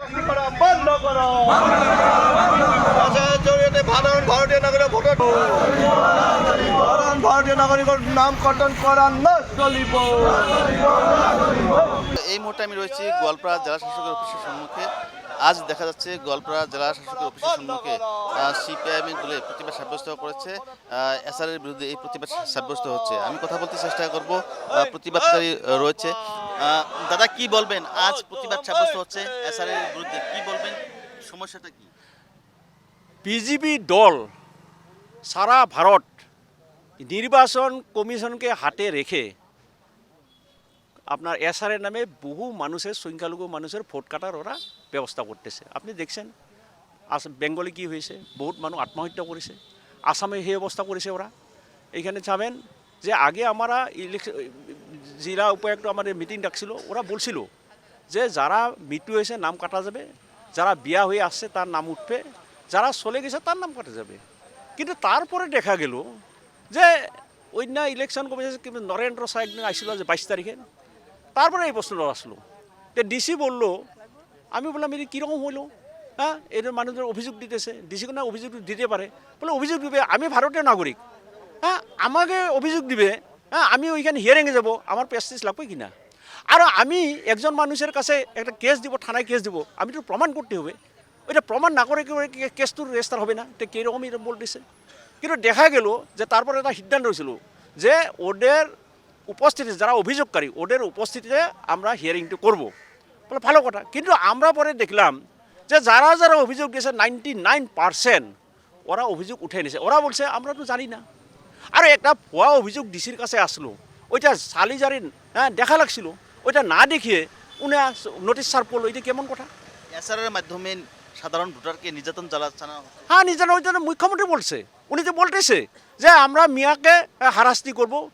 বন্ধ করো জড়িয়ে ভারতীয় নাগরিক ভোটার ভারতীয় নাগরিকের নাম কর্তন করা না চলিব। এই মুহূর্তে আমি রয়েছি গোয়ালপাড়া জেলা শাসকের অফিসের সম্মুখে। আজ দেখা যাচ্ছে গোয়ালপাড়া জেলা শাসকের অফিসের সম্মুখে সিপিআইএম দলে প্রতিবাদ সাব্যস্ত করেছে। এসআরের বিরুদ্ধে এই প্রতিবাদ সাব্যস্ত হচ্ছে। আমি কথা বলতে চেষ্টা করব, প্রতিবাদকারী রয়েছে। দাদা কি বলবেন, আজ প্রতিবাদ সাব্যস্ত হচ্ছে এসআরের বিরুদ্ধে, কি বলবেন, সমস্যাটা কি? বিজেপি দল সারা ভারত নির্বাচন কমিশনকে হাতে রেখে আপনার এসআরের নামে বহু মানুষের, সংখ্যালঘু মানুষের ভোট কাটার ওরা ব্যবস্থা করতেছে। আপনি দেখছেন বেঙ্গলে কি হয়েছে, বহুত মানুষ আত্মহত্যা করেছে। আসামে সেই অবস্থা করেছে ওরা। এইখানে যাবেন যে আগে আমরা ইলেকশন জেলা উপায়ুক্ত আমাদের মিটিং ডাকছিল, ওরা বলছিল যে যারা মৃত্যু হয়েছে নাম কাটা যাবে, যারা বিয়া হয়ে আসছে তার নাম উঠবে, যারা চলে গেছে তার নাম কাটা যাবে। কিন্তু তারপরে দেখা গেল যে অন্য ইলেকশন কমিশন কিন্তু নরেন্দ্র সাহ একদিন আসছিল যে 22 তারিখে, তারপরে এই প্রশ্নটা আসলো। তো ডিসি বললো, আমি বললাম এটা কীরকম হলো, হ্যাঁ এদের মানুষদের অভিযোগ দিতেছে, ডিসি কোনো অভিযোগ দিতে পারে, বলে অভিযোগ দিবে, আমি ভারতীয় নাগরিক, হ্যাঁ আমাকে অভিযোগ দিবে, হ্যাঁ আমি ওইখানে হিয়ারিংয়ে যাব, আমার প্রেস্টিজ লাগবে কিনা। আর আমি একজন মানুষের কাছে একটা কেস দিব, থানায় কেস দিব, আমি তো প্রমাণ করতে হবে, ওইটা প্রমাণ না করে কেসটো রেজিস্টার হবে না। তো কীরকম এটা বলতেছে। কিন্তু দেখা গেল যে তারপরে একটা সিদ্ধান্ত হয়েছিল যে ওদের উপস্থিতিতে, যারা অভিযোগকারী ওদের উপস্থিতিতে আমরা হিয়ারিংটা করব, বলে ভালো কথা। কিন্তু আমরা পরে দেখলাম যে যারা যারা অভিযোগ দিয়েছে 99% ওরা অভিযোগ উঠে নিয়েছে। ওরা বলছে আমরা তো জানি না। আর একটা ভুয়া অভিযোগ ডিসির কাছে আসলো, ওইটা সালিজারি হ্যাঁ দেখা লাগছিল, ওইটা না দেখিয়ে উনি নোটিশ সার্ভ করলো, এটা কেমন কথা। এসআরের মাধ্যমে সাধারণ ভোটারকে নির্যাতন চালাচ্ছে না? হ্যাঁ নির্যাতন, ওইটা মুখ্যমন্ত্রী বলছে, উনি তো বলতেছে যে আমরা মিয়াকে হারাস্তি করব,